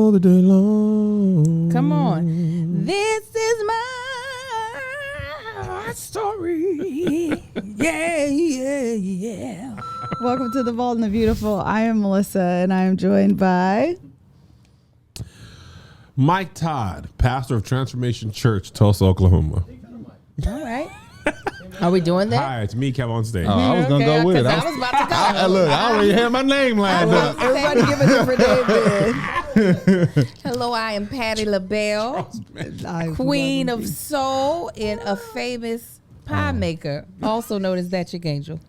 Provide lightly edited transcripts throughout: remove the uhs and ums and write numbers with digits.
all the day long. Come on. This is my story. Yeah. Welcome to The Bold and the Beautiful. I am Melissa, and I am joined by... Mike Todd, pastor of Transformation Church, Tulsa, Oklahoma. All right. Are we doing that? Hi, it's me, KevOnStage. I was going to go with it. I was about to go. Look, I already had my name lined up. Everybody give it up for David. Hello, I am Patti LaBelle, queen of soul and a famous pie maker, also known as That Chick Angel.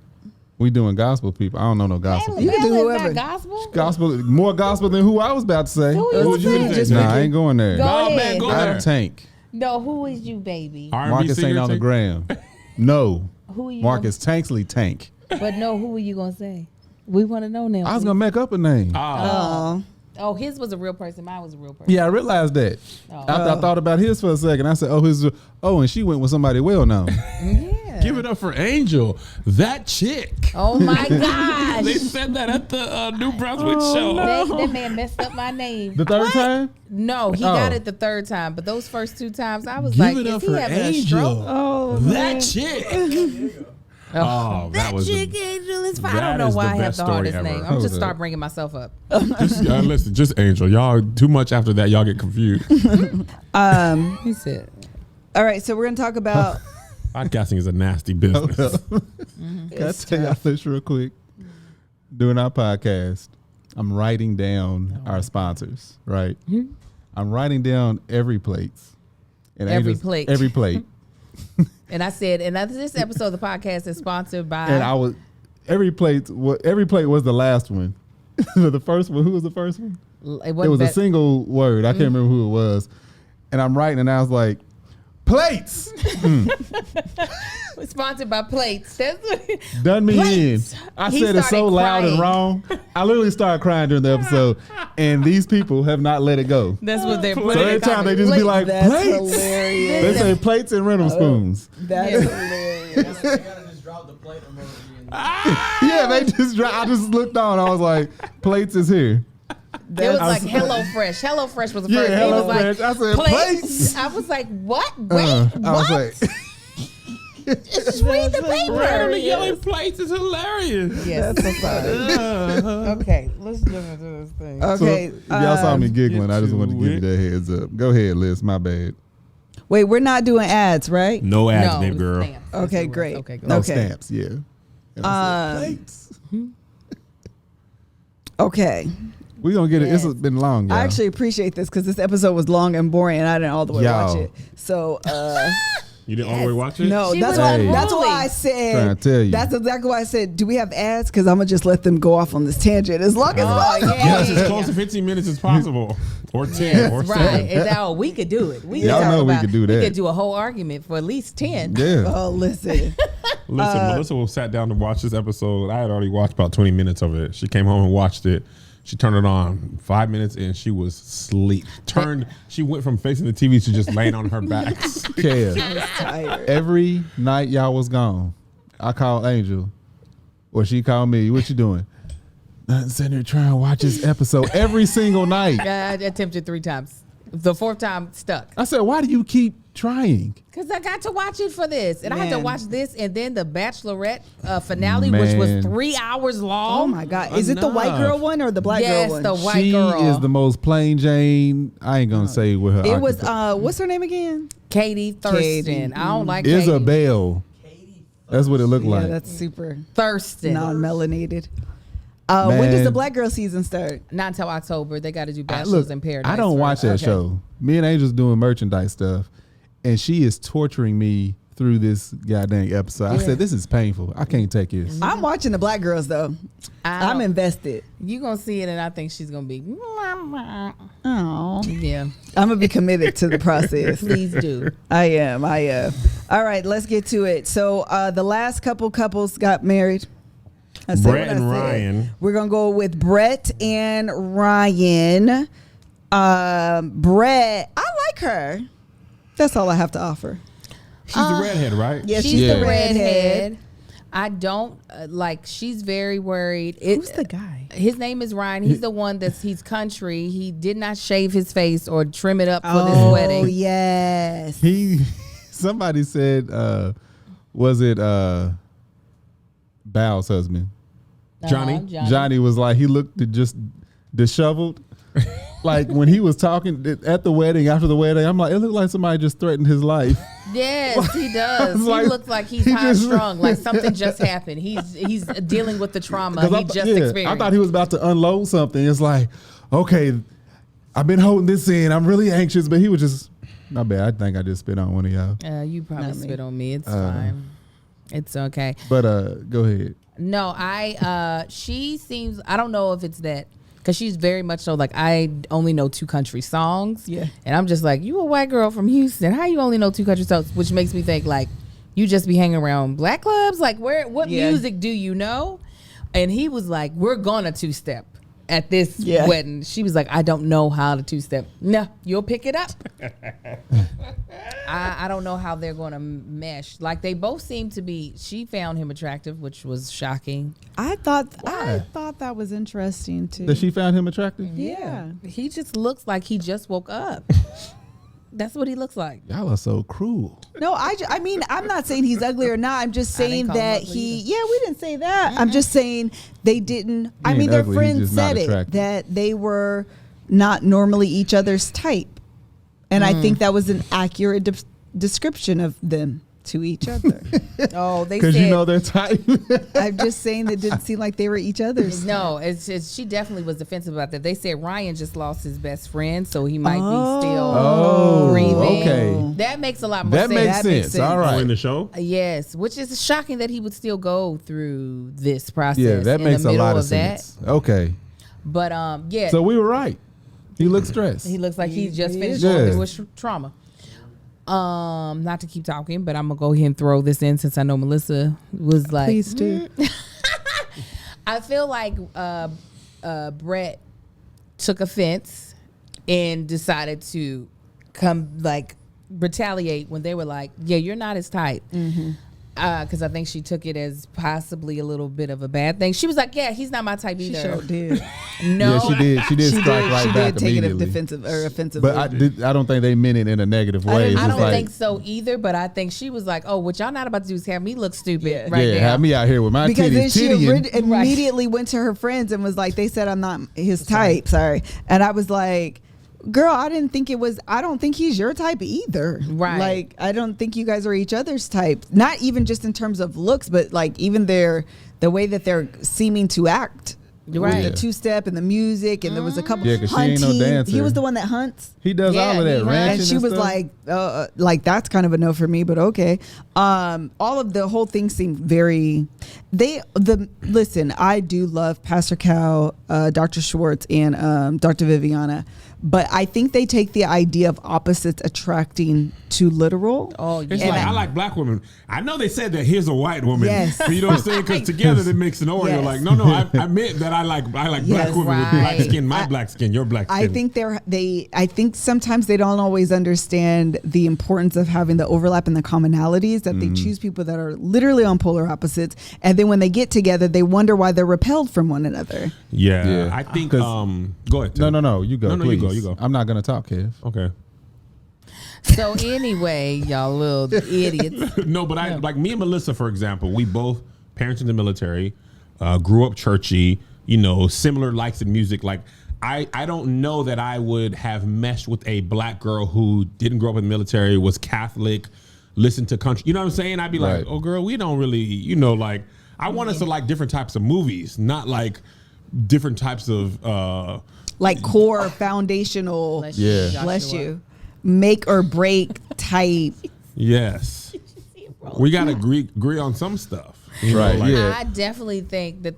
We doing gospel, people. I don't know no gospel. Hey, You can do LaBelle is whoever. not gospel? Gospel, more gospel than who I was about to say. Who Who would you is say? Just Nah, Ricky. I ain't going there. Go No, ahead. man, go there. I'm Tank. No, who is you, baby? R&B Marcus singer, ain't on the Tank? gram. No. Who are you? Marcus Tanksley Tank. But no, who are you going to say? We want to know now. I was going to make up a name. Oh, his was a real person. Mine was a real person. Yeah, I realized that. After I thought about his for a second, I said, and she went with somebody well known. Yeah. Give it up for Angel, That Chick. Oh, my gosh. They said that at the New Brunswick show. That man messed up my name. The third time? No, he got it the third time. But those first two times, I was Give like, it up is he for having a stroke? Angel, Oh, That Chick. Oh, That was Chick Angel is fine. I that don't know is why the I have best the story hardest ever. name. I'm Hold just up. start bringing myself up. listen, just Angel. Y'all too much after that. Y'all get confused. He said, all right, so we're going to talk about... Podcasting is a nasty business. Can I tell y'all this real quick? Doing our podcast, I'm writing down our sponsors, right? I'm writing down every plate. And Every Angel's- plate. Every plate. and I said, and this episode of the podcast is sponsored by. And I was every plate was the last one. The first one, who was the first one? It was a single word. I can't remember who it was. And I'm writing, and I was like, plates. Sponsored by plates. That's what Done me Plates. in. I He said it so started loud and crying. wrong. I literally started crying during the episode, and these people have not let it go. That's what they're So putting. every time they just be like, That's plates. hilarious. They say plates and rental spoons. That's hilarious. They gotta just drop the plate emoji. Yeah, they just. I just looked on. I was like, plates is here. It was like HelloFresh. HelloFresh was the Yeah, first thing. It was like, HelloFresh. I said, plates. I was like, what? Wait, I what? was like, Just read the paper. Randomly yelling plates is hilarious. Yes. That's so funny. Okay, let's listen to this thing. Okay. if y'all saw me giggling, I just get wanted to give you that heads up. Go ahead, Liz. My bad. Wait, we're not doing ads, right? No ads, No, babe, girl. stamps. Okay, That's what it was. great. Okay, go. No Okay. stamps. Yeah. And I said, plates. Okay. We gonna get it. Yes. It's been long, y'all. I actually appreciate this because this episode was long and boring, and I didn't all the way watch Y'all. it. So, You didn't all the way watch it? no, She that's was why. unruly. That's why I Trying said. to tell you. That's exactly why I said. Do we have ads? Because I'm gonna just let them go off on this tangent as long as. Yes, as close to 15 minutes as possible. Or 10 or 7. Right. And now we could do it. We could Y'all talk know we about- could do We that. could do a whole argument for at least 10. Yeah. Oh, listen. Listen, Melissa sat down to watch this episode. I had already watched about 20 minutes of it. She came home and watched it. She turned it on 5 minutes and she was asleep. She went from facing the TV to just laying on her back. Kev, Tired. every night y'all was gone, I called Angel, or she called me. What you doing? Nothing. Sitting there trying to watch this episode every single night. I attempted 3 times. The 4th time stuck. I said, why do you keep trying? Because I got to watch it for this. And I had to Man. watch this and then the Bachelorette finale, which was Man. 3 hours long. Oh my God! Is it the white Enough. girl one or the black Yes, girl one? the white She girl. is the most plain Jane. I ain't gonna say with her. It was. occupant. What's her name again? Katie Thurston. Katie. I don't like Katie. Isabel. That's what it looked Yeah, like. that's super Thurston. non-melanated. When does the Man. black girl season start? Not until October. They got to do I- Bachelors in Paradise. I don't watch that Okay. show. Me and Angel's doing merchandise stuff, and she is torturing me through this goddamn episode. I said, this is painful. I can't take this. I'm watching the black girls though. I'm don't- invested. You gonna see it, and I think she's gonna be. Oh, Yeah, I'm gonna be committed to the process. please do. I am. All right, let's get to it. So the last couple couples got married. I said Brett what I and said. Ryan. We're gonna go with Brett and Ryan. Brett, I like her. That's all I have to offer. She's the redhead, right? Yeah, She's she's the the redhead. redhead. I don't like. She's very worried. Who's the guy? His name is Ryan. He's the one he's country. He did not shave his face or trim it up for this wedding. Oh yes. Somebody said, was it Bow's husband? Johnny? Johnny was like, he looked just disheveled. Like when he was talking at the wedding, after the wedding, I'm like, it looked like somebody just threatened his life. Yes, he does. He looks like he's high strung, like something just happened. He's dealing with the trauma he just experienced. I thought he was about to unload something. It's like, okay, I've been holding this in. I'm really anxious, but he was just, not bad. I think I just spit on one of y'all. You probably spit on me. It's fine. It's okay. But go ahead. No, she seems, I don't know if it's that. Because she's very much so like, I only know 2 country songs. Yeah. And I'm just like, you a white girl from Houston. How you only know 2 country songs? Which makes me think like, you just be hanging around black clubs? Like what music do you know? And he was like, we're gonna 2-step at this wedding. She was like, I don't know how to 2-step. No, you'll pick it up. I don't know how they're going to mesh. Like they both seem to be. She found him attractive, which was shocking. I thought that was interesting too. That she found him attractive? Yeah. He just looks like he just woke up. That's what he looks like. Y'all are so cruel. No, I mean, I'm not saying he's ugly or not. I'm just saying that we didn't say that. I'm just saying they didn't. I mean, their friends said it, that they were not normally each other's type. And I think that was an accurate description of them to each other. Oh, they said, because you know their type. I'm just saying that it didn't seem like they were each other's. No, it's she definitely was defensive about that. They said Ryan just lost his best friend, so he might be still grieving. Okay, that makes a lot more sense. That makes sense. All right, in the show. Yes, which is shocking that he would still go through this process. Yeah, that makes a lot of sense. Okay, but yeah. So we were right. He looks stressed. He looks like he just finished going through with trauma. Not to keep talking, but I'm gonna go ahead and throw this in since I know Melissa was like, please do. I feel like Brett took offense and decided to retaliate when they were like, yeah, you're not his type. Because I think she took it as possibly a little bit of a bad thing. She was like, yeah, he's not my type either. She sure did. No. Yeah, she did. She did strike right she back did take immediately. it defensive or offensive. But I don't think they meant it in a negative way. I don't think so either, but I think she was like, oh, what y'all not about to do is have me look stupid right now. Have me out here with my because then she tittying. immediately went to her friends and was like, they said I'm not his type. Sorry. And I was like, girl, I don't think he's your type either. Right. Like, I don't think you guys are each other's type. Not even just in terms of looks, but like even the way that they're seeming to act. Right. The 2-step and the music, and there was a couple hunting. She ain't no dancer. He was the one that hunts. He does all of that ranching and she was stuff. like that's kind of a no for me, but okay. All of the whole thing seemed very. Listen, I do love Pastor Cal, Dr. Schwartz, and Dr. Viviana. But I think they take the idea of opposites attracting too literal. Oh, yeah. It's like, I like black women. I know they said that here's a white woman. Yes. But you know what I'm saying? Because together it makes an order. Yes. Like, no, I meant that I like black women with black skin, black skin, your black skin. I think I think sometimes they don't always understand the importance of having the overlap and the commonalities, that they choose people that are literally on polar opposites. And then when they get together, they wonder why they're repelled from one another. Yeah. I think, go ahead. Tim. No, you go, please. You go. I'm not going to talk, Kev. Okay. So anyway, y'all little idiots. No, but I like me and Melissa, for example, we both parents in the military, grew up churchy, similar likes in music. Like I don't know that I would have meshed with a black girl who didn't grow up in the military, was Catholic, listened to country. You know what I'm saying? I'd be like, oh girl, we don't really, like I want us to like different types of movies, not like different types of like core foundational, bless you, make or break type. Yes, we gotta agree on some stuff, right? I definitely think that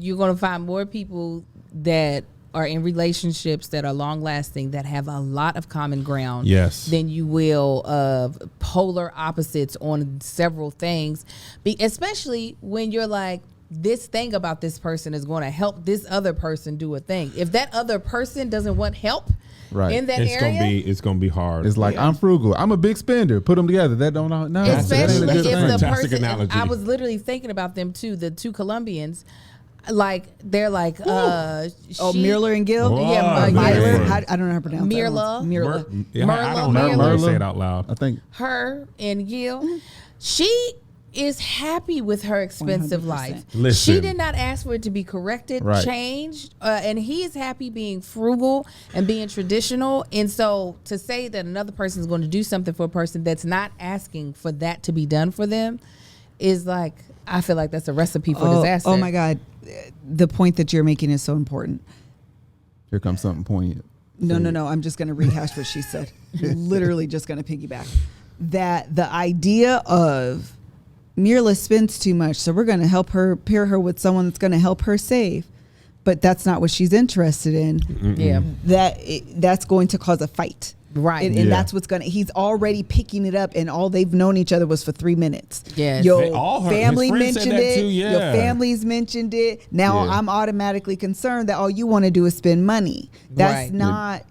you're gonna find more people that are in relationships that are long lasting, that have a lot of common ground, than you will of polar opposites on several things. Especially when you're like, this thing about this person is going to help this other person do a thing. If that other person doesn't want help in that area, it's gonna be hard. It's like I'm frugal. I'm a big spender. Put them together. That don't no. Especially that's if a the fantastic person. analogy. I was literally thinking about them too. The two Colombians. Like they're like Mirla and Gil. Whoa, Yeah, I don't know how to pronounce Mirla. I don't know how to say it out loud. I think her and Gil. She is happy with her expensive 100%. life. Listen. She did not ask for it to be corrected, changed, and he is happy being frugal and being traditional. And so to say that another person is going to do something for a person that's not asking for that to be done for them is like, I feel like that's a recipe for disaster. Oh my God. The point that you're making is so important. here comes something poignant. No. I'm just going to rehash what she said. Literally just going to piggyback. That the idea of Mirla spends too much, so we're going to help her, pair her with someone that's going to help her save. But that's not what she's interested in. Yeah. That's going to cause a fight. Right. And that's what's going to, he's already picking it up, and all they've known each other was for 3 minutes. Yes. Your family his friend said mentioned that it. too, yeah. Your family's mentioned it. Now Yeah. I'm automatically concerned that all you want to do is spend money. That's Right. not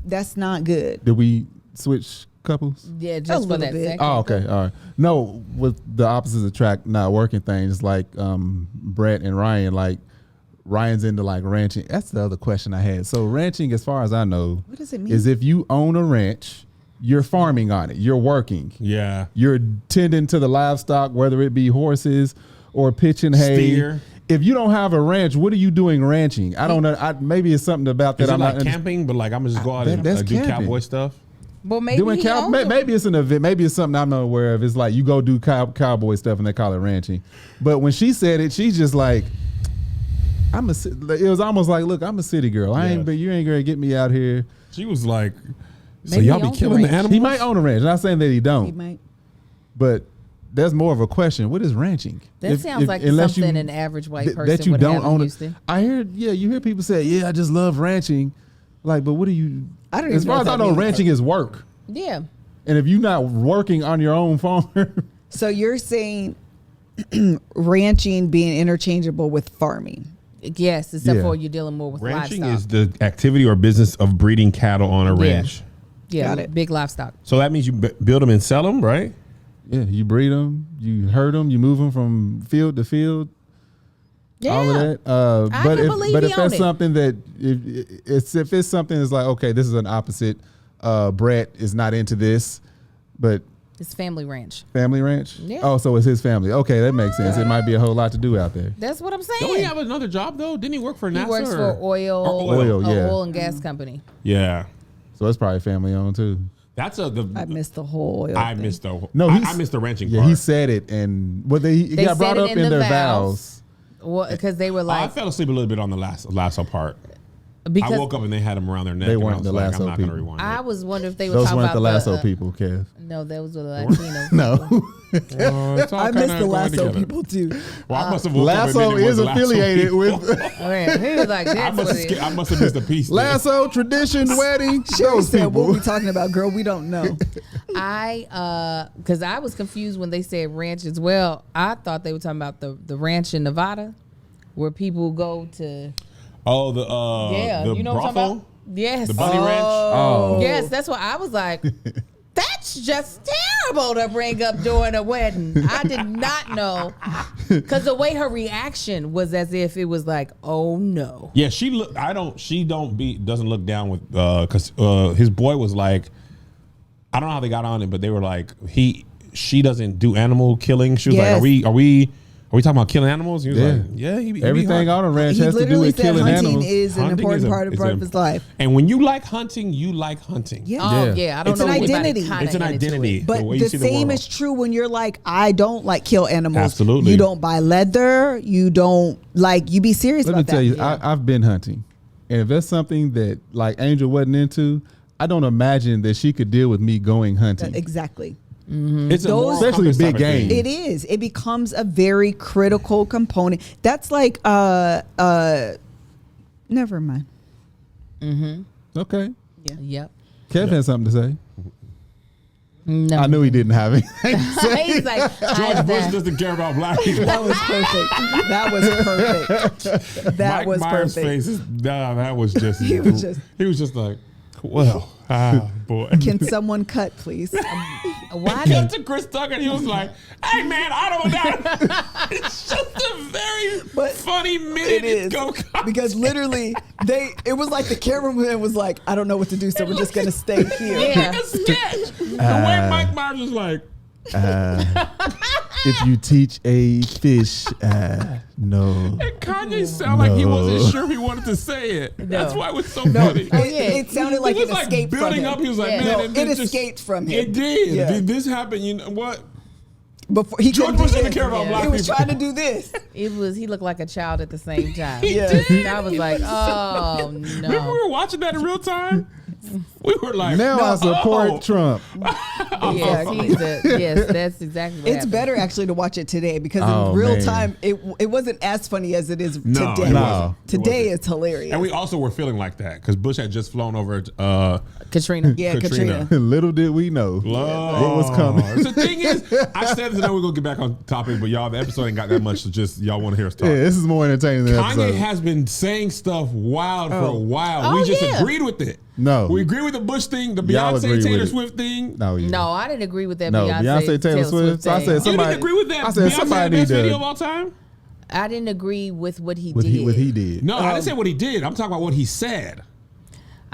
that's not good. Did we switch couples? Yeah, A just for little that bit. second. Oh, okay. All right. No, with the opposites attract not working things like Brett and Ryan, like Ryan's into like ranching. That's the other question I had. So ranching, as far as I know, What does it mean? is if you own a ranch, you're farming on it. You're working. Yeah. You're tending to the livestock, whether it be horses or pitching hay. Steer. If you don't have a ranch, what are you doing ranching? I don't know. Maybe it's something about that. Is it I'm like not camping, but like I'm gonna just go out and that's do camping. cowboy stuff? Well, maybe doing he owns them. maybe it's an event. Maybe it's something I'm not aware of. It's like you go do cowboy stuff and they call it ranching. But when she said it, she's just like, it was almost like, look, I'm a city girl. You ain't gonna get me out here. She was like, so Maybe y'all he be owns killing the the ranch. animals? He might own a ranch. Not saying that he don't. He might. But there's more of a question. What is ranching? That sounds like unless something an average white person that you would don't have in own it. Houston. I hear, you hear people say, I just love ranching. Like, but what do you? I don't As even far know as what I that know, means. ranching is work. Yeah. And if you're not working on your own farm, So you're saying ranching being interchangeable with farming. Yes, except Yeah. for you're dealing more with Ranching livestock. is the activity or business of breeding cattle on a ranch. Yeah, Got it. big livestock. So that means you build them and sell them, right? yeah, you breed them, you herd them, you move them from field to field. Yeah. All of that. I But can if believe but he if that's owned it. something that if it's something that's like, okay, this is an opposite. Brett is not into this, but It's family ranch. family ranch. Yeah. Oh, so it's his family. Okay, that makes sense. It might be a whole lot to do out there. That's what I'm saying. Don't he have another job though? Didn't he work for He NASA? works for oil, Oil, yeah. oil and gas company. Yeah. So it's probably family owned too. That's I missed the whole oil I thing. missed the No, I missed the ranching Yeah, part. he said it, and what it They got brought said up it in in the their vows. vows. Because they were I like, fell asleep a little bit on the lasso part. because I woke up and they had them around their neck. They and I weren't was the like, lasso I'm not gonna people. rewind I it. was wondering if they were Those talking weren't about the lasso people, Kev. No, those were the Latinos. No, It's all I kinda missed the going lasso together. people too. Well, I must have woke up and lasso then it was is the lasso affiliated people. with Okay, he was like, I that's must what have it is. I must have missed a piece. there. lasso tradition wedding. Sherry Those said, "What people. we talking about, girl? We don't know." Because I was confused when they said ranch as well. I thought they were talking about the ranch in Nevada, where people go to. Oh, the Yeah, you know what I'm brothel? talking about? Yes. The bunny ranch? Oh, Yes, that's what I was like. That's just terrible to bring up during a wedding. I did not know, because the way her reaction was as if it was like, "Oh no." Yeah, she look. Doesn't look down with because his boy was like, I don't know how they got on it, but they were like she doesn't do animal killing. She was Yes. like, are we talking about killing animals? He was like, yeah, he be everything hard. on a ranch He has to do literally with said killing hunting animals. is an Hunting important is part of his life. And when you like hunting, you like hunting. Yeah. Oh Yeah. yeah, I don't It's know. an anybody identity. kinda It's an into identity. it. But the way the you see the same world. is true when you're like, I don't like kill animals. Absolutely. You don't buy leather. You don't like. You be serious Let me about tell that. you, I've been hunting, and if that's something that like Angel wasn't into, I don't imagine that she could deal with me going hunting. Exactly. It's a Those- moral Especially compass big type of thing. game. It is. It becomes a very critical component. That's like never mind. Okay, Yep. Kev has something to say. No. I knew he didn't have anything to say. He's like, George Bush doesn't care about black people. That was perfect. That was perfect. That was Mike Myers' perfect. face is, that was just, He was just like, well, boy. Can someone cut, please? why Cut did to Chris Tucker and he was like, hey man, I don't know. It's just a very funny minute. It is because literally it was like the cameraman was like, I don't know what to do, so we're just gonna stay here. Yeah. A sketch. The way Mike Myers was like, if you teach a fish, no. and Kanye sounded like he wasn't sure if he wanted to say it. That's why it was so funny. It sounded like it escaped from building him. up. He was like, Yeah. man, It escaped from him. It did. Yeah. Did this happen? You know what? Before he George couldn't do Bush didn't this. care about black He was people. trying to do this. he looked like a child at the same time. Yeah. And I was like, oh Remember no. we were watching that in real time? We were like, Now I support Trump. Yes, that's exactly what It's happened. better actually to watch it today because Oh, in real man. time it wasn't as funny as it is No, today. it wasn't. Today It wasn't. it's hilarious. and we also were feeling like that because Bush had just flown over Katrina. yeah, Katrina. Little did we know what was coming. The thing is, I said this, and then we're going to get back on topic, but y'all, the episode ain't got that much, so just y'all want to hear us talk. Yeah, this is more entertaining than the Kanye episode. has been saying stuff wild for a while. Oh, We just yeah. agreed with it. No. We agree with the Bush thing, the Y'all agree Beyonce with Taylor it. Swift thing. No, yeah. No, I didn't agree with that. No, Beyonce Taylor Swift. So I thing. said You somebody didn't agree with that? I said Beyonce somebody the need best video to of all time? I didn't agree with what he what did. he did. No, I didn't say what he did. I'm talking about what he said.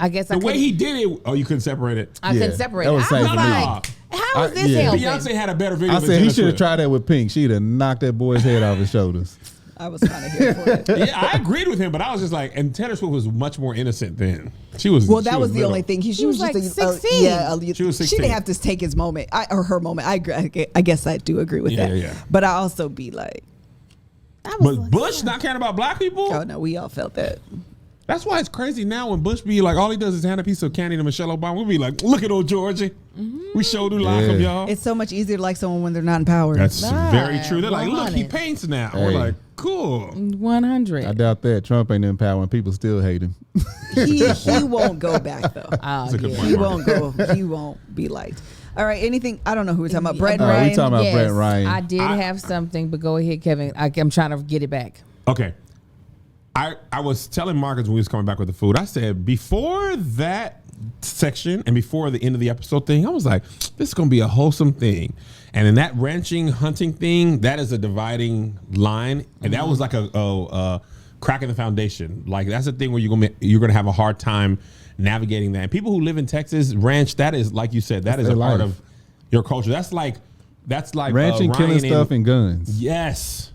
I guess The way he did it. Oh, you couldn't separate it. I Yeah, couldn't separate. that was I was same to me. like, how is this yeah. helping? Beyonce had a better video. I than said he Taylor should have Swift. tried that with Pink. She'd have knocked that boy's head off his shoulders. I was kind of here for it. Yeah, I agreed with him, but I was just like, and Taylor Swift was much more innocent then. She was. Well, she that was the little. only thing. She was was just like 16. She was 16. She didn't have to take his moment or her moment. I agree. I guess I do agree with that. Yeah. But I also be like, But Bush not caring about black people. oh no, we all felt that. That's why it's crazy now when Bush be like, all he does is hand a piece of candy to Michelle Obama. We'll be like, look at old Georgie. We showed you like him, y'all. It's so much easier to like someone when they're not in power. That's Nah, very true. They're like, look, he 100. paints now. We're Hey. like, cool. 100. I doubt that. Trump ain't in power and people still hate him. he won't go back though. Oh, a good yeah. point. He won't go. He won't be liked. All right. Anything? I don't know who we're talking about. Brett we Ryan. talking about Yes, Brett Ryan. I did have something, but go ahead, Kevin. I'm trying to get it back. Okay. I was telling Marcus when we was coming back with the food, I said before that section and before the end of the episode thing, I was like, this is going to be a wholesome thing. And in that ranching, hunting thing, that is a dividing line. And that was like a crack in the foundation. Like that's the thing where you're going to have a hard time navigating that. And people who live in Texas, ranch, that is, like you said, that is a their part life. of your culture. That's like Ranching, killing Ryan stuff, and guns. Yes.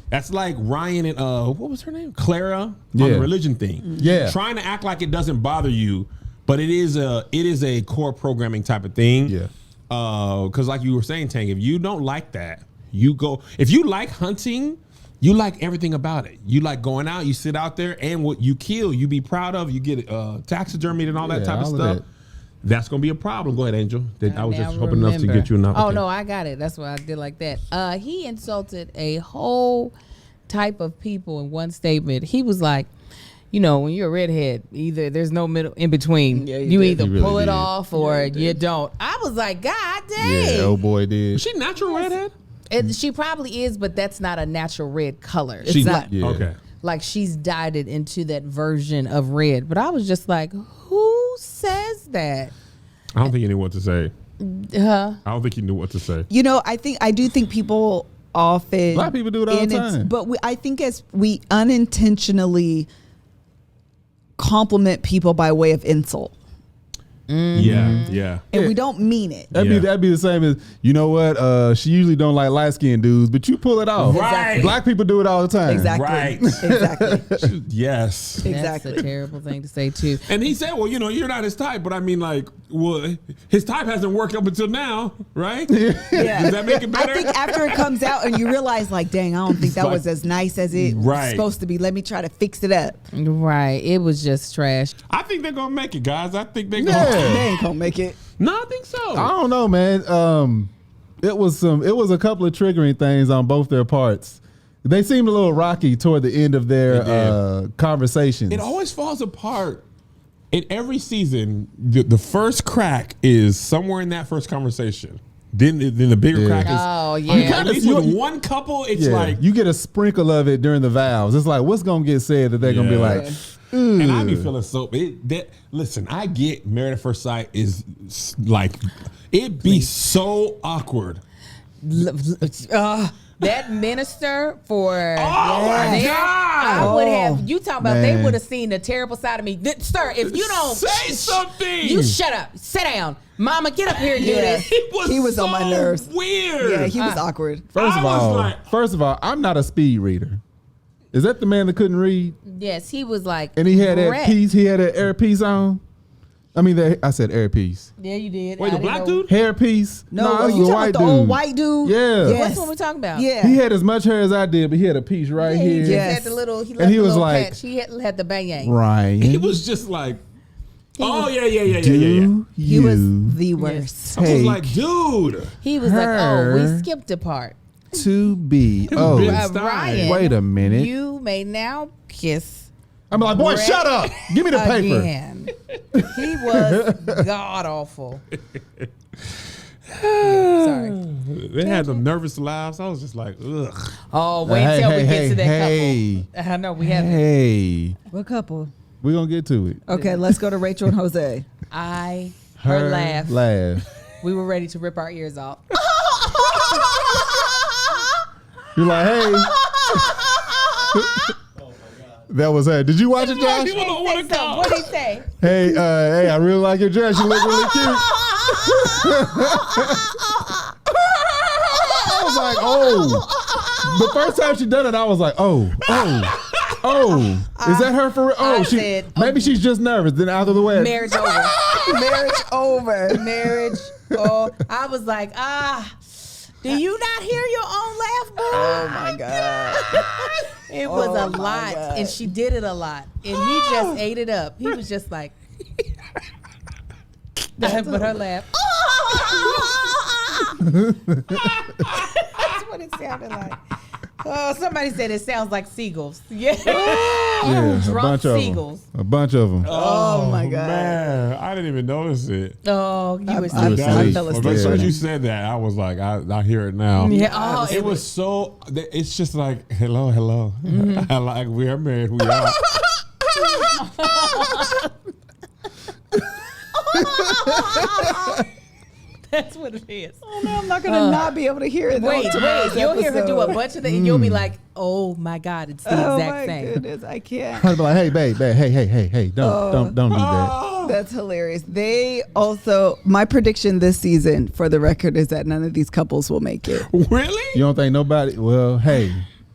That's like Ryan and what was her name? Clara on Yeah. the religion thing. Yeah. Trying to act like it doesn't bother you, but it is a core programming type of thing. Yeah. Because like you were saying, Tank, if you don't like that, you go. If you like hunting, you like everything about it. You like going out, you sit out there, and what you kill, you be proud of. You get taxidermied and all that Yeah, type of all of stuff. that. That's gonna be a problem. Go ahead, Angel. I was Now just hoping enough to remember. get you enough. Oh Okay. no, I got it. That's why I did like that. He insulted a whole type of people in one statement. He was like, you know, when you're a redhead, either there's no middle in between. Yeah, you did. either He really pull it did. off or you don't. I was like, God dang. Yeah, old boy did. Is she natural redhead? She probably is, but that's not a natural red color. It's She's not Yeah. Okay. like she's dyed it into that version of red. But I was just like, who says that? I don't think he knew what to say. Huh? I don't think he knew what to say. You know, I do think people often Black people do it all the and it's- time. But I think as we unintentionally compliment people by way of insult, Yeah. and we don't mean it. That'd be the same as, you know what? She usually don't like light skinned dudes, but you pull it off. Right. Black people do it all the time. Exactly. Right. Exactly. Yes. Exactly. That's a terrible thing to say too. And he said, well, you know, you're not his type, but I mean, like, well, his type hasn't worked up until now, right? Yeah. Does that make it better? I think after it comes out and you realize, like, dang, I don't think that Like- was as nice as it was Right. supposed to be. Let me try to fix it up. Right. It was just trash. I think they're gonna make it, guys. I think they're Yeah. gonna. They ain't gonna make it. No, I think so. I don't know, man. It was a couple of triggering things on both their parts. They seemed a little rocky toward the end of their They did. conversations. It always falls apart in every season, the first crack is somewhere in that first conversation. Then the bigger crack is. Oh yeah. At least with one couple, it's like you get a sprinkle of it during the vows. It's like what's gonna get said that they're gonna be like. And I be feeling so. Listen, I get Married at First Sight is like it be so awkward. That minister for my God! I would have you talking about they would have seen the terrible side of me. Sir, if you don't say something, you shut up, sit down, Mama, get up here and do this. He was so on my nerves. Weird. Yeah, he was awkward. First of all, I'm not a speed reader. Is that the man that couldn't read? Yes, he was like, and he had that piece. He had that earpiece on. I mean, I said earpiece. Yeah, you did. Wait, the black dude? Hairpiece? No, it you was a talking white about the dude. old white dude? Yeah. Yes. What's what we're talking about? Yeah. He had as much hair as I did, but he had a piece right here. He Yes. had the little. He And he the was little like, patch. He had the bang. Ryan. He was just like, yeah. He was the worst. I was like, dude. He was like, oh, we skipped a part. To be. Oh, Ryan, wait a minute. You may now kiss. I'm like, boy, shut up. Give me the paper. Again. He was god awful. Sorry. They had them nervous laughs. I was just like, ugh. Oh, wait till we get to that couple. I know we haven't. Hey. What couple? We're going to get to it. Okay, let's go to Rachel and Jose. Her laugh. Laugh. We were ready to rip our ears off. You're like, hey. That was her. Did you watch it, Josh? People don't want to come. What did he say? Hey, I really like your dress. You look really cute. I was like, oh. The first time she done it, I was like, oh. Is that her for real? Oh, maybe she's just nervous. Then out of the way. Marriage over. Marriage over. Marriage. Oh, I was like, do you not hear your own laugh, boy? Oh my God. It was a lot, and she did it a lot, and he just ate it up. He was just like, but her laugh. That's what it sounded like. Oh, somebody said it sounds like seagulls. Yeah, a bunch of seagulls. them. A bunch of them. Oh my God. Man, I didn't even notice it. Oh, you was I asleep. fell As soon as you said that, I was like, I hear it now. Yeah. Oh, it was so. It's just like, hello. I like we are married. We are. That's what it is. Oh man, I'm not gonna not be able to hear it. Wait. You'll hear her do a bunch of things, and you'll be like, "Oh my God, it's the exact same." Oh my goodness, I can't. I'd be like, hey, babe, hey, don't do that. That's hilarious. They also, my prediction this season, for the record, is that none of these couples will make it. Really? You don't think nobody? Well, hey.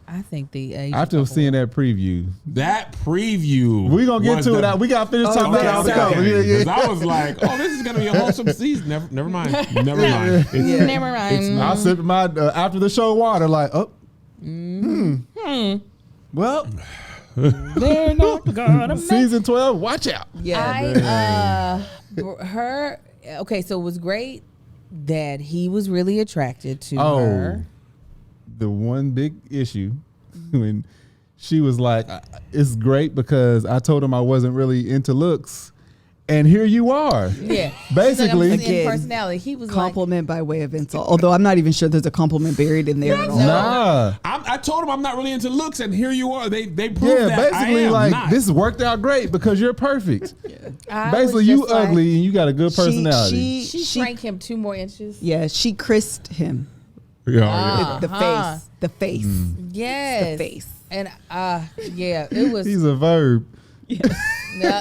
I think the Asian After seeing that preview, we gonna get to it. We gotta finish talking about all the couples. Because I was like, oh, this is gonna be a wholesome season. Never mind. Never mind. I sipped my after the show water. Like, well, They're not gonna make season 12. Watch out. Yeah. Okay, so it was great that he was really attracted to her. The one big issue when she was like, it's great because I told him I wasn't really into looks. And here you are. Yeah. Basically. Like, in personality, he was compliment by way of insult. Although I'm not even sure there's a compliment buried in there at all. Nah. I told him I'm not really into looks, and here you are. They proved that basically, I am like not. this worked out great because you're perfect. Basically, you ugly and you got a good personality. She shrank him 2 more inches. Yeah, she crisped him. Yeah. The face. Yes. The face. And yeah, it was. He's a verb. Yeah.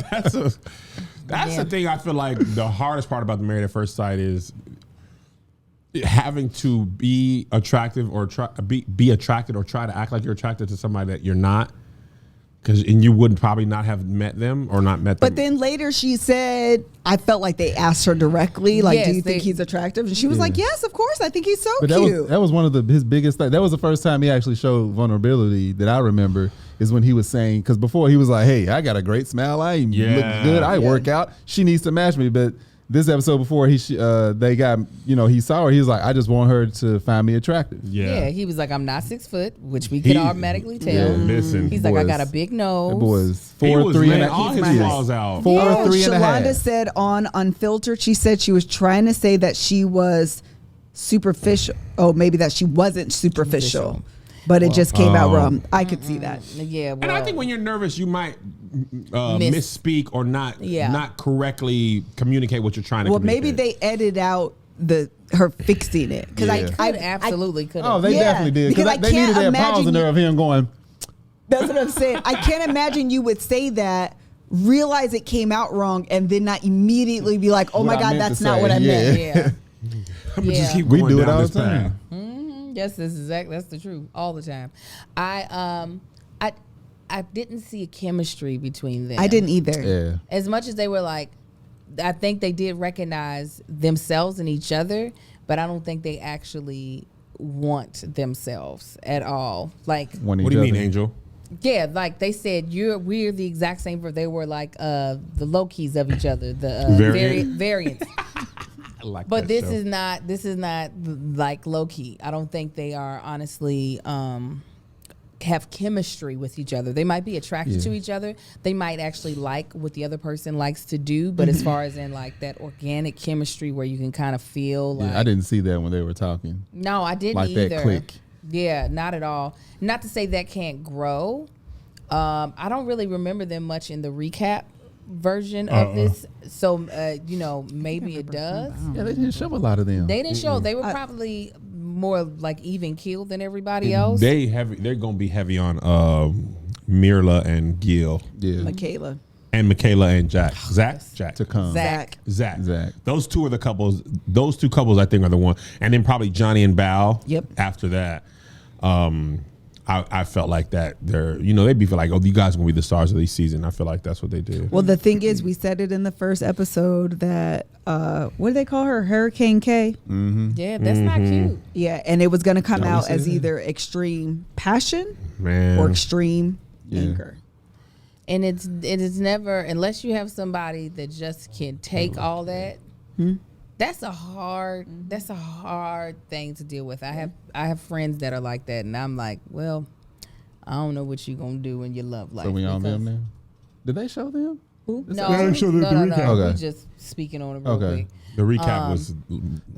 That's the thing. I feel like the hardest part about the Married at First Sight is having to be attractive or be attracted or try to act like you're attracted to somebody that you're not. And you would probably not have met them or not met them. But then later she said, I felt like they asked her directly, like, do you think he's attractive? And she was like, yes, of course. I think he's so cute. That was one of his biggest things. That was the first time he actually showed vulnerability that I remember, is when he was saying, because before he was like, hey, I got a great smile. I look good. I work out. She needs to match me. But this episode before they got, he saw her. He was like, I just want her to find me attractive. Yeah. He was like, I'm not 6 foot, which we could automatically tell. Yeah, listen. He's like, I got a big nose. That boy is 4'3" and all his flaws out. 4'3" and a half. Shalonda said on Unfiltered, she said she was trying to say that she was superficial. Oh, maybe that she wasn't superficial. But it just came out wrong. I could see that. Yeah, and I think when you're nervous, you might misspeak or not correctly communicate what you're trying to communicate. Maybe they edited out her fixing it. Because I absolutely could have. Oh, they definitely did. Because they needed that pause in there of him going. That's what I'm saying. I can't imagine you would say that, realize it came out wrong, and then not immediately be like, oh my God, that's not what I meant. Yeah. Just keep going do it down all this the time. path. Yes, that's the truth all the time. I didn't see a chemistry between them. I didn't either. Yeah. As much as they were like, I think they did recognize themselves in each other, but I don't think they actually want themselves at all. Like, what do you mean, Angel? Yeah, like they said, we're the exact same. They were like the low keys of each other, the variants. Like but this is not like low key. I don't think they are honestly have chemistry with each other. They might be attracted to each other. They might actually like what the other person likes to do. But as far as in like that organic chemistry where you can kind of feel like, I didn't see that when they were talking. No, I didn't like either. That click. Yeah, not at all. Not to say that can't grow. I don't really remember them much in the recap version of this, so maybe it does. Yeah, they didn't show a lot of them. They didn't show. They were probably more like even keeled than everybody else. They're gonna be heavy on Mirla and Gil. Yeah. Michaela and Jack. Jack to come. Zach. Those two are the couples. Those two couples I think are the one, and then probably Johnny and Bao. Yep. After that, I felt like that they'd be like, oh, you guys are gonna be the stars of this season. I feel like that's what they did. Well, the thing is, we said it in the first episode that what do they call her? Hurricane K. Mm-hmm. Yeah, that's not cute. Yeah, and it was going to come out as either extreme passion or extreme anger. And it is never, unless you have somebody that just can take all that. That's a hard thing to deal with. I have friends that are like that, and I'm like, well, I don't know what you're gonna do in your love life. So we on them now? Did they show them? No, recap. Okay. We're just speaking on it real quick. The recap was.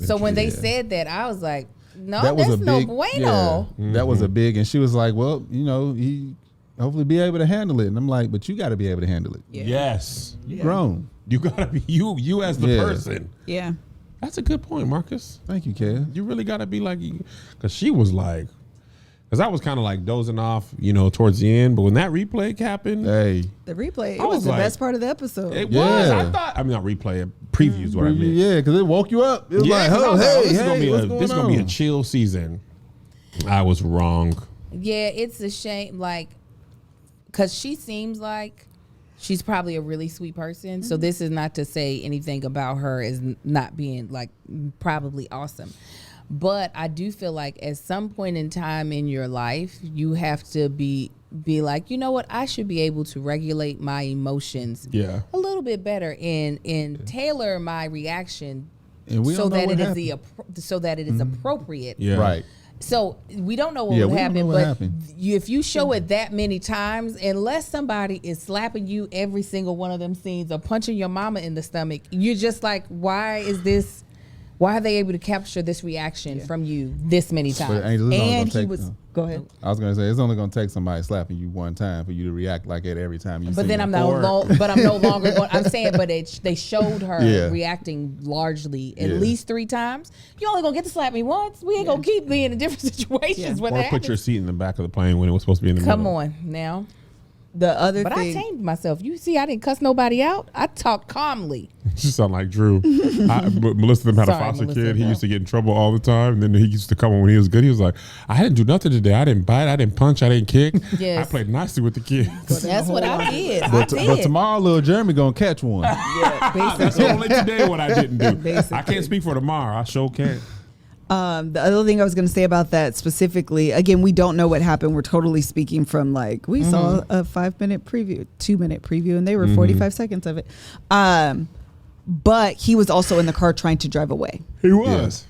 So when they said that, I was like, no, that's no bueno. Yeah, that was a big, and she was like, well, he hopefully be able to handle it, and I'm like, but you got to be able to handle it. Yeah. Yes, you grown. You gotta be you as the person. Yeah. That's a good point, Marcus. Thank you, Kev. You really got to be like, because she was like, because I was kind of like dozing off, towards the end. But when that replay happened, the replay, it was the best part of the episode. It was. I thought, not replay, previews what I meant. Yeah, because it woke you up. It was like, this is gonna be a chill season. I was wrong. Yeah, it's a shame, like, because she seems like she's probably a really sweet person. So this is not to say anything about her as not being like probably awesome. But I do feel like at some point in time in your life, you have to be like, you know what, I should be able to regulate my emotions a little bit better and tailor my reaction so that it is appropriate. Yeah. Right. So we don't know what would happen, but if you show it that many times, unless somebody is slapping you every single one of them scenes or punching your mama in the stomach, you're just like, why are they able to capture this reaction from you this many times? Go ahead. I was going to say, it's only going to take somebody slapping you one time for you to react like it every time you see But then it. I'm no longer going. I'm saying, but they showed her reacting largely at least 3 times. You only going to get to slap me once. We ain't going to keep being in different situations when that happens. Or put your seat in the back of the plane when it was supposed to be in the middle. Come on now. But I tamed myself. You see, I didn't cuss nobody out. I talked calmly. You sound like Drew. Melissa had a foster kid. He used to get in trouble all the time. And then he used to come on when he was good. He was like, I didn't do nothing today. I didn't bite. I didn't punch. I didn't kick. Yes. I played nicely with the kids. That's what I did. But tomorrow, little Jeremy going to catch one. That's only today what I didn't do. I can't speak for tomorrow. I sure can't. The other thing I was going to say about that specifically, again, we don't know what happened. We're totally speaking from like, we saw a 5-minute preview, 2-minute preview, and they were 45 seconds of it. but he was also in the car trying to drive away. He was.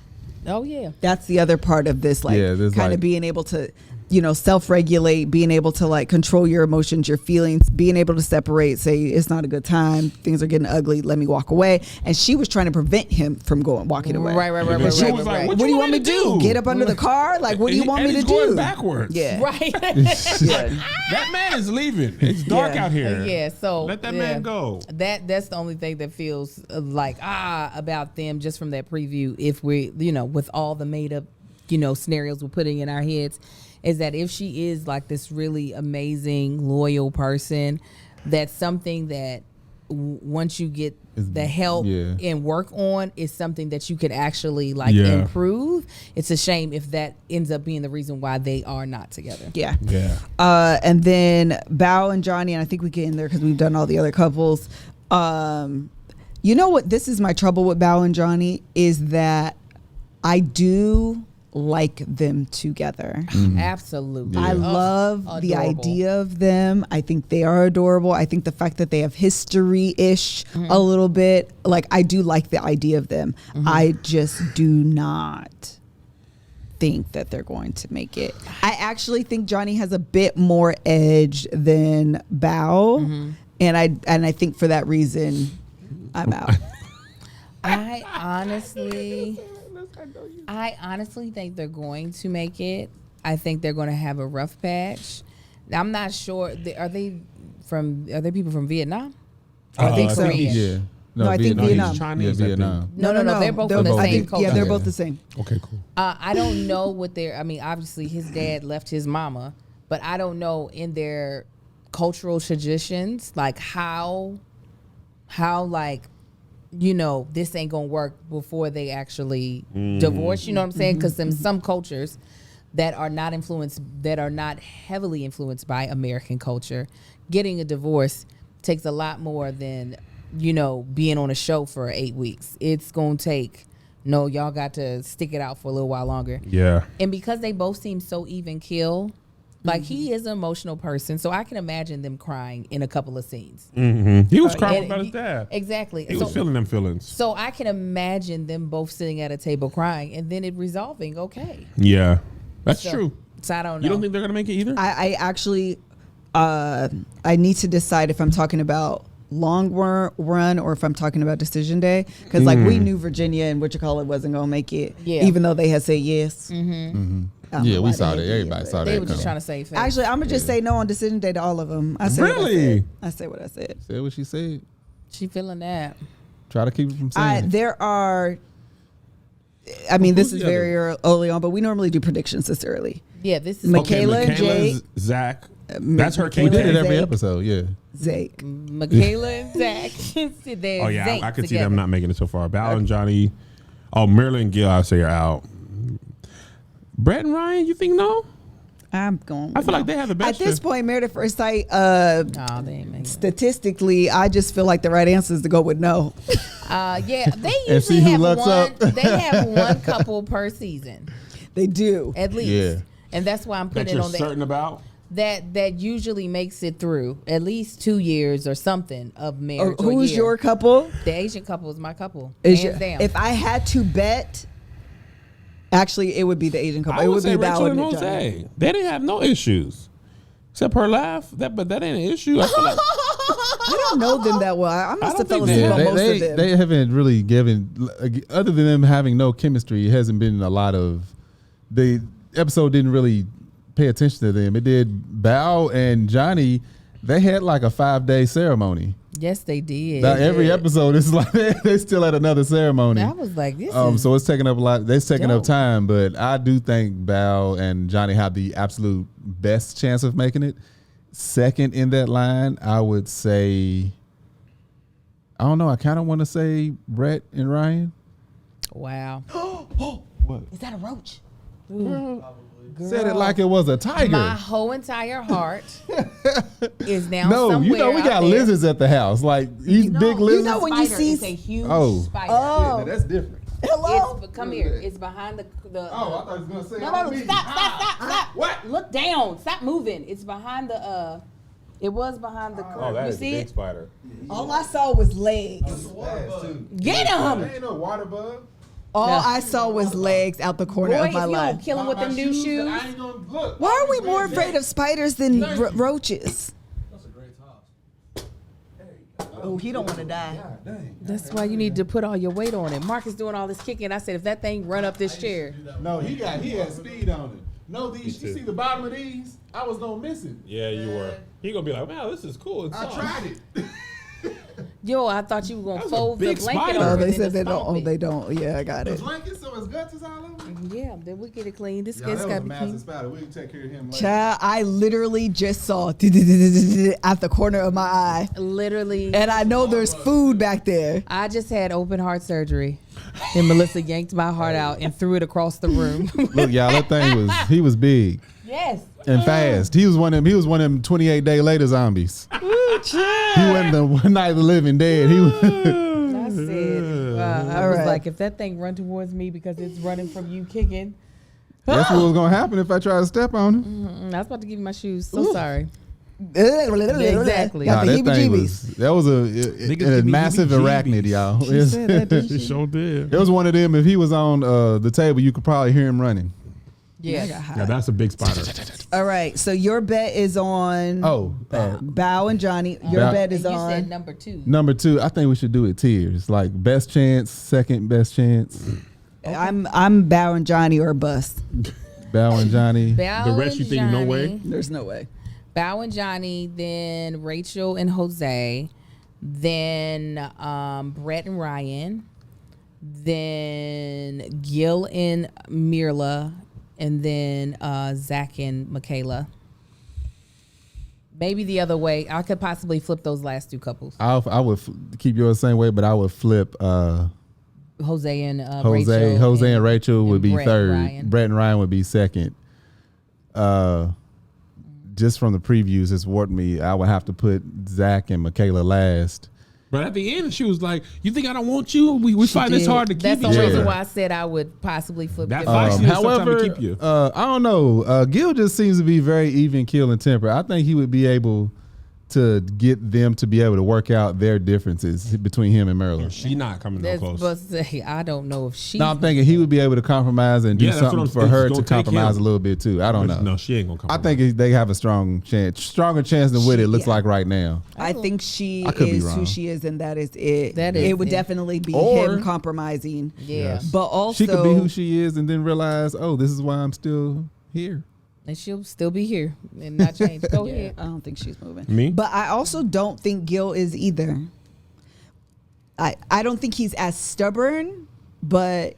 Oh yeah. That's the other part of this, kind of being able to, self-regulate, being able to control your emotions, your feelings, being able to separate, say it's not a good time, things are getting ugly, let me walk away. And she was trying to prevent him from walking away. Right. She was like, what do you want me to do? Get up under the car? Like, what do you want me to do? Going backwards. Yeah. Right. That man is leaving. It's dark out here. Yeah. So let that man go. That's the only thing that feels about them just from that preview. If we, with all the made up, scenarios we're putting in our heads, is that if she is like this really amazing, loyal person, that's something that once you get the help and work on, is something that you could actually improve. It's a shame if that ends up being the reason why they are not together. Yeah. And then Bao and Johnny, and I think we get in there because we've done all the other couples. You know what? This is my trouble with Bao and Johnny, is that I do like them together. Absolutely. I love the idea of them. I think they are adorable. I think the fact that they have history-ish a little bit, I do like the idea of them. I just do not think that they're going to make it. I actually think Johnny has a bit more edge than Bao, and I think for that reason I'm out. I honestly think they're going to make it. I think they're going to have a rough patch. I'm not sure. Are they people from Vietnam? I think so. Yeah. No, I think Vietnam. Chinese, Vietnam. No. They're both from the same culture. Yeah, they're both the same. Okay, cool. I don't know what obviously his dad left his mama, but I don't know in their cultural traditions, how this ain't gonna work before they actually divorce. You know what I'm saying? Because in some cultures that are not heavily influenced by American culture, getting a divorce takes a lot more than being on a show for 8 weeks. It's gonna take. No, y'all got to stick it out for a little while longer. Yeah. And because they both seem so even keel. He is an emotional person, so I can imagine them crying in a couple of scenes. He was crying about his dad. Exactly. He was feeling them feelings. So I can imagine them both sitting at a table crying and then it resolving okay. Yeah, that's true. So I don't know. You don't think they're going to make it either? I actually, I need to decide if I'm talking about long run or if I'm talking about decision day. Because we knew Virginia and wasn't going to make it, even though they had said yes. Yeah, we saw that. Everybody saw that. They were just trying to save face. Actually, I'm gonna just say no on decision day to all of them. I said really? I said what I said. Said what she said. She feeling that. Try to keep it from saying. There are. I mean, this is very early on, but we normally do predictions this early. Yeah, this is Michaela and Jake. Zach. That's her. We did it every episode. Yeah. Zach. Michaela and Zach. Oh yeah, I could see them not making it so far. Bao and Johnny. Oh, Marilyn and Gil, I say are out. Brett and Ryan, you think no? I'm going. I feel like they have the best. At this point, Married at First Sight, they statistically, I just feel like the right answer is to go with no. Yeah, they usually have one. They have one couple per season. They do, at least. Yeah. And that's why I'm putting it on certain about that usually makes it through at least 2 years or something of marriage. Who's your couple? The Asian couple is my couple. Hands down. If I had to bet. Actually, it would be the Asian couple. It would say be Rachel and Jose. They didn't have no issues, except her laugh. But that ain't an issue. I feel like I don't know them that well. I must have fell asleep on most of them. They haven't really given, other than them having no chemistry. It hasn't been a lot of. The episode didn't really pay attention to them. It did. Bao and Johnny, they had like a 5-day ceremony. Yes, they did. Now, every episode is like they still at another ceremony. I was like, this so it's taking up a lot. It's taking up time, but I do think Bao and Johnny have the absolute best chance of making it. Second in that line, I would say. I don't know. I kind of want to say Brett and Ryan. Wow. What is that? A roach? Said it like it was a tiger. My whole entire heart is now no, somewhere we got lizards at the house. Like these big lizards. You know when you see it's a huge spider. Oh, yeah, that's different. Hello. Come here. It's behind the. I thought you was gonna say. No, stop. What? Look down. Stop moving. It's behind the. It was behind the curtain. Oh, that you is a see big it? spider. All I saw was legs. Get him! Ain't no water bug. All Yeah. I saw was legs out the corner Boy, of if my you life. don't kill him with them new shoes. I ain't gonna look. Why are we more afraid of spiders than roaches? That's a great toss. Oh, he don't want to die. God dang. That's why you need to put all your weight on it. Mark is doing all this kicking. I said, if that thing run up this chair. No, he had speed on it. No, these. You see the bottom of these? I was gonna miss it. Yeah, you were. He gonna be like, wow, this is cool. It's I soft." tried it. Yo, I thought you were That gonna was a fold the big blanket spider. over Oh, it they and said just they don't. stomp Oh, it. they don't. Yeah, I got The it. blanket, so his guts is all over. Yeah, then we get it clean. This Yeah, guy's that was got a to be massive clean. spider. We can take care of him later. Child, I literally just saw at the corner of my eye, Literally. and I know there's food back there. I just had open heart surgery, and Melissa yanked my heart out and threw it across the room. Look, y'all, that thing he was big Yes. and fast. He was one of them 28-day later zombies. He wasn't the one night of the living dead. He was. I said, I All was right. like, if that thing run towards me because it's running from you kicking, That's what was gonna happen if I tried to step on him. I was about to give you my shoes. So sorry. Exactly. Nah, Got the that thing heebie-jeebies. that was a give me massive heebie-jeebies. arachnid, y'all. She said that, didn't It she? sure did. It was one of them. If he was on the table, you could probably hear him running. Yeah. Yeah, that's a big spider. All right, so your bet is on Bow and Johnny. Your Bow- bet And is you on. said number 2. Number 2, I think we should do it tiers, like best chance, second best chance. I'm Bow and Johnny or bust. Bow and Johnny. Bow The rest and you think no way? Johnny. There's no way. Bow and Johnny, then Rachel and Jose, then Brett and Ryan, then Gil and Mirla, and then Zach and Michaela. Maybe the other way. I could possibly flip those last 2 couples. I would keep yours the same way, but I would flip Jose and Jose. Rachel. Jose and Rachel would and be Brett, third. Ryan. Brett and Ryan would be second. Just from the previews, it's warped me. I would have to put Zach and Michaela last. But at the end, she was like, "You think I don't want you? We fight this did. hard to keep That's each the Yeah. reason other." why I said I would possibly flip That them. fight scene is sometime to However, keep you. I don't know. Gil just seems to be very even keel and temper. I think he would be able to get them to be able to work out their differences between him and Merlin. She not coming no That's close. but say, I don't know if she. No, I'm thinking he would be able to compromise and do Yeah, that's what something I'm- for it's her gonna to take compromise him. a little bit too. I don't know. No, she ain't gonna come. I think they have a stronger chance than what it looks like right now. I think she I could be is wrong. who she is, and that is it. That is it would it. definitely be Or- him compromising. Yeah. Yes. But also, She could be who she is and then realize, oh, this is why I'm still here. And she'll still be here and not change. Go Yeah, ahead. I don't think she's moving. Me? But I also don't think Gil is either. I don't think he's as stubborn, but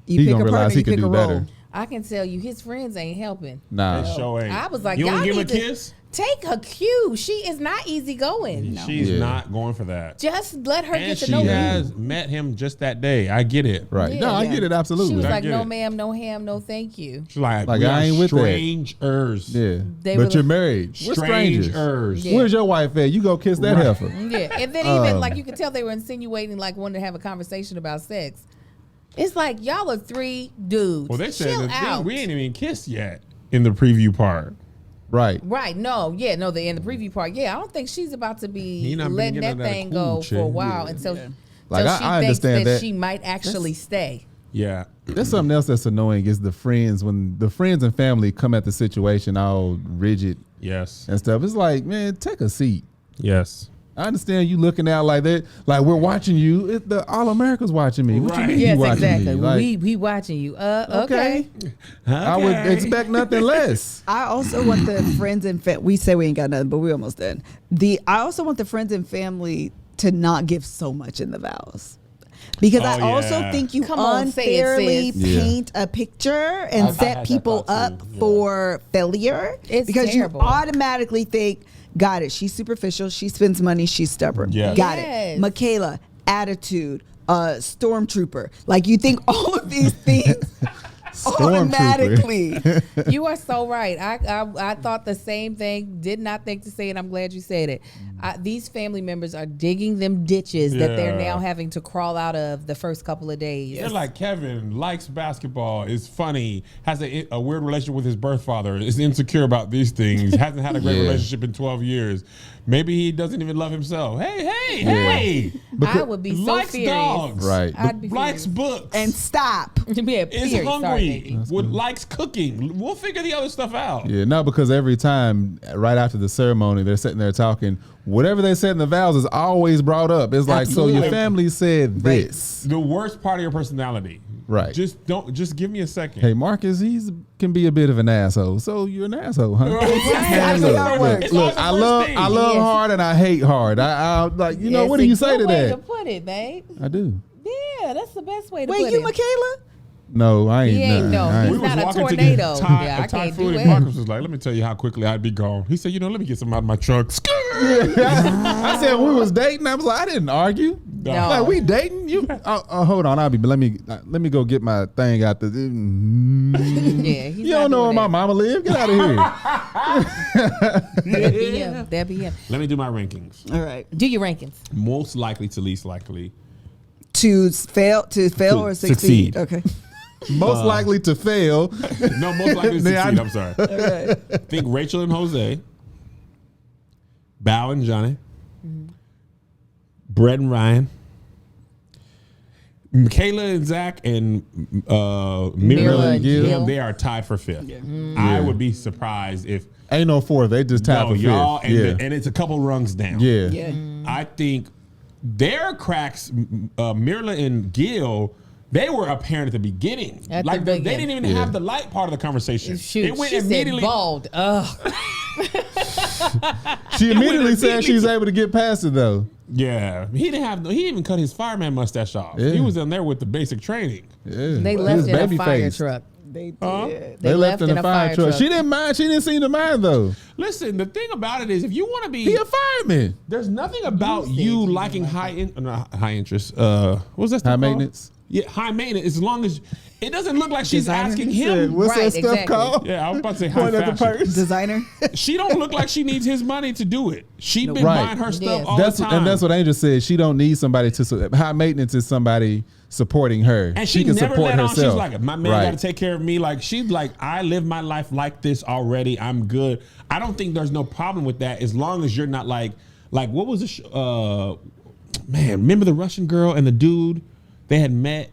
you He pick gonna a realize partner, he you could pick do a better. role. I can tell you, his friends ain't helping. Nah. That show ain't. I was like, you y'all don't give him a need to kiss. Take her cue. She is not easy going. She's Yeah. not going for that. Just let her And get to she know has you. met him just that day. I get it. Right. Yeah, no, I yeah. get it absolutely. She was I like, get no it. ma'am, no ham, no thank you. She's like, Like, we I are ain't with that. strangers. yeah. They But were you're like- married. We're strangers. Strangers. Yeah. Where's your wife at? You go kiss that Right. heifer. Yeah. And then even like you could tell they were insinuating like wanting to have a conversation about sex. It's like y'all are 3 dudes. Well, they said Chill the thing, out. we ain't even kissed yet in the preview part. Right. Right, no, yeah, no, in the preview part, yeah, I don't think she's about to be He not been letting getting that that thing cool go chick. for a while Yeah. until, Like, till I she thinks understand that. she might actually stay. Yeah. There's something else that's annoying is the friends when the friends and family come at the situation all rigid Yes. and stuff. It's like, man, take a seat. Yes. I understand you looking out like that, like we're watching you. All America's watching me. What you Right. mean Yes, you watching exactly. me? Like, We watching you. Okay. I would expect nothing less. I also want the friends and we say we ain't got nothing, but we almost done. I also want the friends and family to not give so much in the vows. Because I Oh, also yeah. think you Come on, say it, unfairly sis. Yeah. paint a picture and I had set that people thought up too. Yeah. for failure. It's because terrible. you automatically think, got it, she's superficial, she spends money, she's stubborn. Yes. Got Yes. it. Michaela, attitude, stormtrooper. Like you think all of these things. automatically. You are so right. I thought the same thing. Did not think to say it. I'm glad you said it. These family members are digging them ditches that they're now having to crawl out of the first couple of days. They're like, Kevin likes basketball, is funny, has a weird relationship with his birth father, is insecure about these things, hasn't had a great relationship in 12 years. Maybe he doesn't even love himself. Hey. I would be so likes furious. Dogs. Right. I'd be Likes books. And stop. Is hungry. Likes cooking. We'll figure the other stuff out. Yeah, no, because every time right after the ceremony, they're sitting there talking. Whatever they said in the vows is always brought up. It's like, so your family said this. The worst part of your personality. Right. Just give me a second. Hey, Marcus, can be a bit of an asshole. So you're an asshole, huh? Look, I love hard and I hate hard. I like, what do you say to that? Way to put it, babe. I do. Yeah, that's the best way to put it. Wait, you Michaela? No, I ain't. He ain't We He's not was a walking tornado. to get I can't do food, it. and Marcus was like, let me tell you how quickly I'd be gone. He said, let me get some out of my truck. I said we was dating. I was like, I didn't argue. No. Like, we dating? You hold on, let me go get my thing out the. Yeah, you don't know where my mama live? Get out of here. That'd be him. Let me do my rankings. All right. Do your rankings. Most likely to least likely. To fail or succeed? Okay. Most likely to fail. No, most likely to succeed. I'm sorry. All right. Think Rachel and Jose. Bao and Johnny. Brett and Ryan. Michaela and Zach and Mira and Gil. They are tied for fifth. Yeah. I would be surprised if ain't no fourth. They just tied for fifth. And it's a couple rungs down. Yeah. I think their cracks, Mirla and Gil, they were apparent at the beginning. They didn't even have the light part of the conversation. Shoot, it went she immediately. Said bald. Ugh. She immediately said she's able to get past it though. Yeah, he didn't even cut his fireman mustache off. Yeah. He was in there with the basic training. Yeah. They left in a fire truck. They did. They left in a fire truck. She didn't mind. She didn't seem to mind though. Listen, the thing about it is, if you want to be a fireman, there's nothing about you liking high interest. What's that? High maintenance. Yeah, high maintenance. As long as it doesn't look like she's asking him. What's that stuff called? Yeah, I was about to say high fashion. Designer. She don't look like she needs his money to do it. She been buying her stuff all the time. And that's what Angel said. She don't need somebody to. High maintenance is somebody supporting her. And she can never support let on. herself. She's like, my man got to take care of me. Like, she's like, I live my life like this already. I'm good. I don't think there's no problem with that as long as you're not like what was the man, remember the Russian girl and the dude? They had met.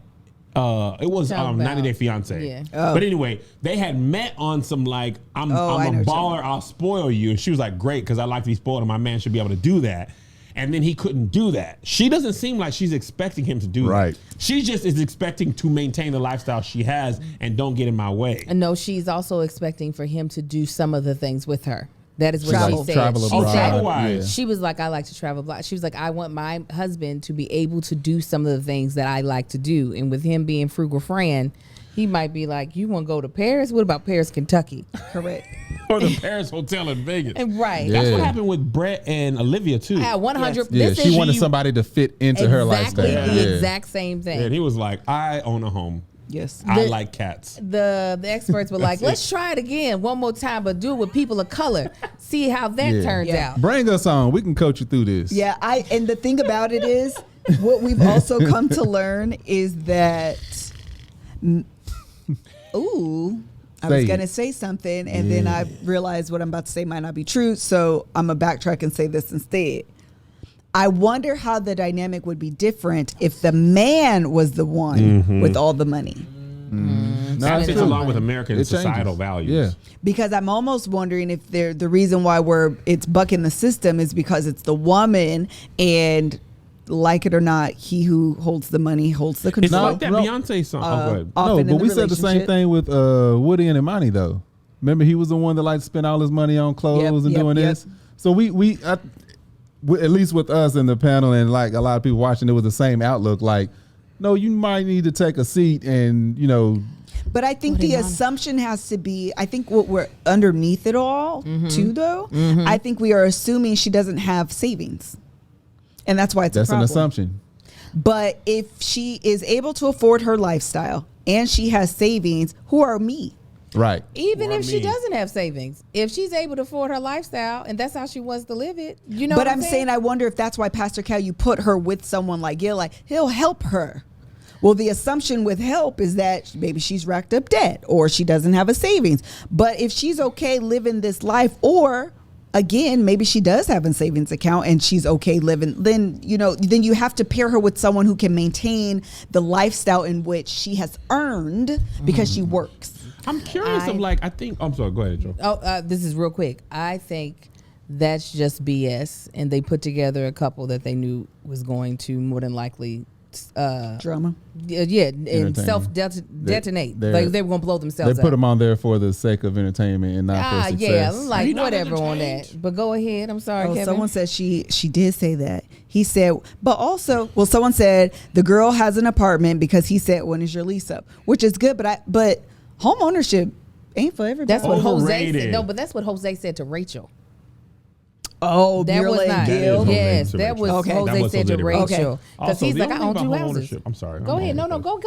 It was 90 Day Fiance. Yeah. Oh. But anyway, they had met on some like, I'm a baller, I'll spoil you. And she was like, great, because I like to be spoiled and my man should be able to do that. And then he couldn't do that. She doesn't seem like she's expecting him to do that. She just is expecting to maintain the lifestyle she has and don't get in my way. And no, she's also expecting for him to do some of the things with her. That is what she said. Travel abroad. She was like, I like to travel abroad. She was like, I want my husband to be able to do some of the things that I like to do. And with him being frugal friend, he might be like, you want to go to Paris? What about Paris, Kentucky? Correct. Or the Paris Hotel in Vegas. And That's what happened with Brett and Olivia too. Yeah, 100. Yes. She wanted somebody to fit into her lifestyle. The exact same thing. And he was like, I own a home. Yes. I like cats. The experts were like, let's try it again one more time, but do it with people of color. See how that turns out. Bring us on. We can coach you through this. Yeah, and the thing about it is, what we've also come to learn is that I was going to say something, and then I realized what I'm about to say might not be true, so I'm going to backtrack and say this instead. I wonder how the dynamic would be different if the man was the one with all the money. That fits along with American societal values. Yeah. Because I'm almost wondering if the reason why it's bucking the system is because it's the woman, and like it or not, he who holds the money holds the control. It's like that Beyonce song. No, but we said the same thing with Woody and Imani though. Remember, he was the one that liked to spend all his money on clothes and doing this. So we at least with us in the panel and like a lot of people watching, it was the same outlook. Like, no, you might need to take a seat and But I think the assumption has to be, I think what we're underneath it all too though, I think we are assuming she doesn't have savings. And that's why it's a problem. That's an assumption. But if she is able to afford her lifestyle and she has savings, who are me? Right. Even if she doesn't have savings, if she's able to afford her lifestyle and that's how she wants to live it, you know. But I'm saying I wonder if that's why Pastor Cal, you put her with someone like Gil, like he'll help her. Well, the assumption with help is that maybe she's racked up debt or she doesn't have a savings. But if she's okay living this life, or again, maybe she does have a savings account and she's okay living, then you have to pair her with someone who can maintain the lifestyle in which she has earned because she works. I'm curious I'm sorry, go ahead, Joe. This is real quick. I think that's just BS, and they put together a couple that they knew was going to more than likely drama. And self-detonate. Like they were going to blow themselves up. They put them on there for the sake of entertainment and not for success. Yeah, I'm like, whatever on that. But go ahead. I'm sorry, Kevin. Someone said she did say that. He said, but also, someone said the girl has an apartment because he said, when is your lease up? Which is good, but home ownership ain't for everybody. That's what Jose said. No, but that's what Jose said to Rachel. Oh, that was not Gil? Yes, that was Jose said to Rachel. Because he's like, I own 2 houses. I'm sorry. Go ahead. No, go.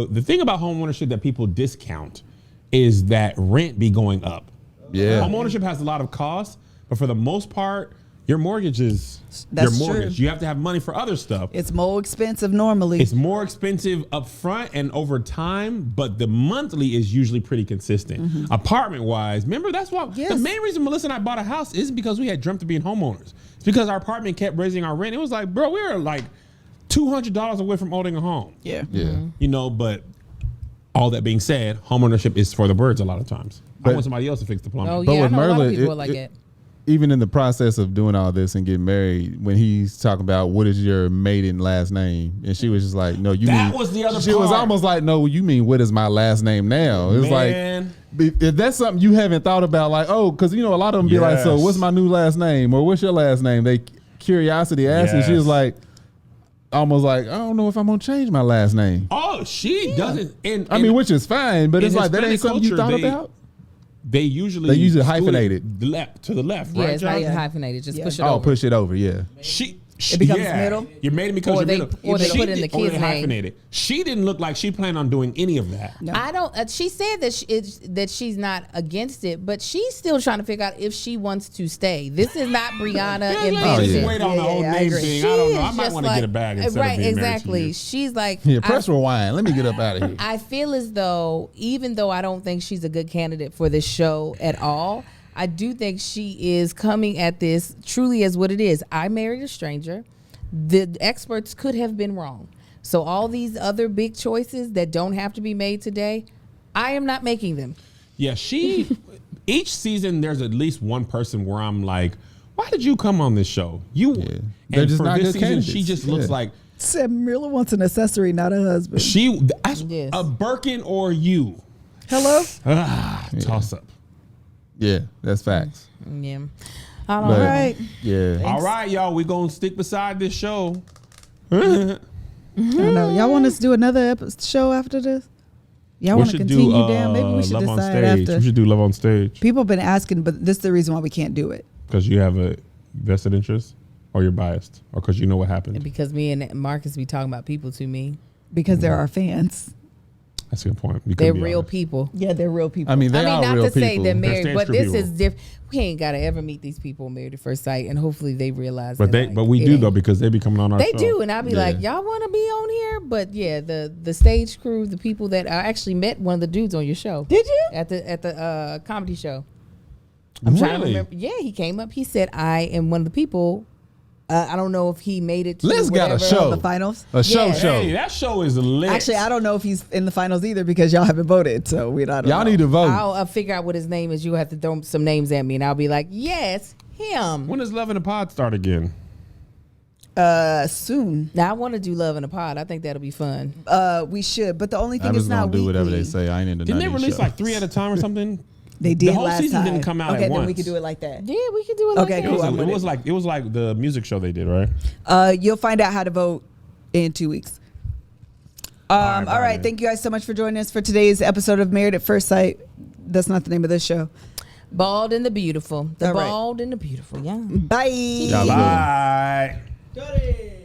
The thing about home ownership that people discount is that rent be going up. Yeah. Home ownership has a lot of costs, but for the most part, your mortgage is your mortgage. True. You have to have money for other stuff. It's more expensive normally. It's more expensive up front and over time, but the monthly is usually pretty consistent. Mm-hmm. Apartment wise, remember that's why the main reason Melissa and I bought a house isn't because we had dreamt of being homeowners. It's because our apartment kept raising our rent. It was like, bro, we were like $200 away from owning a home. Yeah. Mm-hmm. But all that being said, homeownership is for the birds a lot of times. I want somebody else to fix the plumbing. Oh, but yeah, with I know a lot of Merlin, people like it. Even in the process of doing all this and getting married, when he's talking about what is your maiden last name, and she was just like, "No, you." That was the other. She was almost like, "No, you mean what is my last name now?" It's like, if that's something you haven't thought about, like, oh, because a lot of them be like, "So what's my new last name?" or "What's your last name?" They curiosity asked, and she was like, almost like, "I don't know if I'm gonna change my last name." Oh, she doesn't. And I mean, which is fine, but it's like that ain't something you thought about. They usually hyphenate it to the left, yeah, right? It's not even hyphenated. Just push it over. over. Push it over. Yeah. It becomes middle. You made it because you're middle. Or they put in the kid's name. Hyphenated. She didn't look like she planned on doing any of that. No. I don't. She said that she's not against it, but she's still trying to figure out if she wants to stay. This is not Brianna and Vincent. Wait on the whole name thing. I don't know. I might want to get a bag instead of being exactly. married to you. She's like, press rewind. Let me get up out of here. I feel as though, even though I don't think she's a good candidate for this show at all, I do think she is coming at this truly as what it is. I married a stranger. The experts could have been wrong. So all these other big choices that don't have to be made today, I am not making them. Yeah, each season there's at least one person where I'm like, why did you come on this show? They're just not good candidates. She just looks like Mirla wants an accessory, not a husband. A Birkin or you. Hello? Toss up. Yeah, that's facts. Yeah. All right. Yeah. All right, y'all. We're going to stick beside this show. I don't know. Y'all want us to do another show after this? Y'all want to continue down? Maybe we should Love decide on Stage. after. We should do Love on Stage. People have been asking, but this is the reason why we can't do it. Because you have a vested interest, or you're biased, or because you know what happened. And because me and Marcus be talking about people to me. Because they're our fans. That's a good point. They're real people. Yeah, they're real people. I mean, not to real say people. they're married, but this people. is different. We ain't got to ever meet these people married at first sight, and hopefully they realize. But we do though, because they be coming on our show. They do, and I'll be like, y'all want to be on here? But yeah, the stage crew, the people that I actually met one of the dudes on your show. Did you? At the comedy show. I'm trying to remember. Yeah, he came up. He said, "I am one of the people." I don't know if he made it to Liz got a show. The finals. A show. Hey, that show is lit. Actually, I don't know if he's in the finals either because y'all haven't voted. So we don't know. Y'all need to vote. I'll figure out what his name is. You have to throw some names at me, and I'll be like, yes, him. When does Love in the Pod start again? Soon. Now I want to do Love in a Pod. I think that'll be fun. We should, but the only thing I'm is just not gonna do whatever weekly. they say. I ain't into Didn't they none of release these like shows. 3 at a time or something? They did The whole last season time. didn't come out okay, at then once. we could do it like that. Yeah, we could do it like Okay, that. cool. It was like the music show they did, right? You'll find out how to vote in 2 weeks. All right. Thank you guys so much for joining us for today's episode of Married at First Sight. That's not the name of this show. Bald and the Beautiful. All right. Bald and the Beautiful, yeah. Bye. Bye. Got it.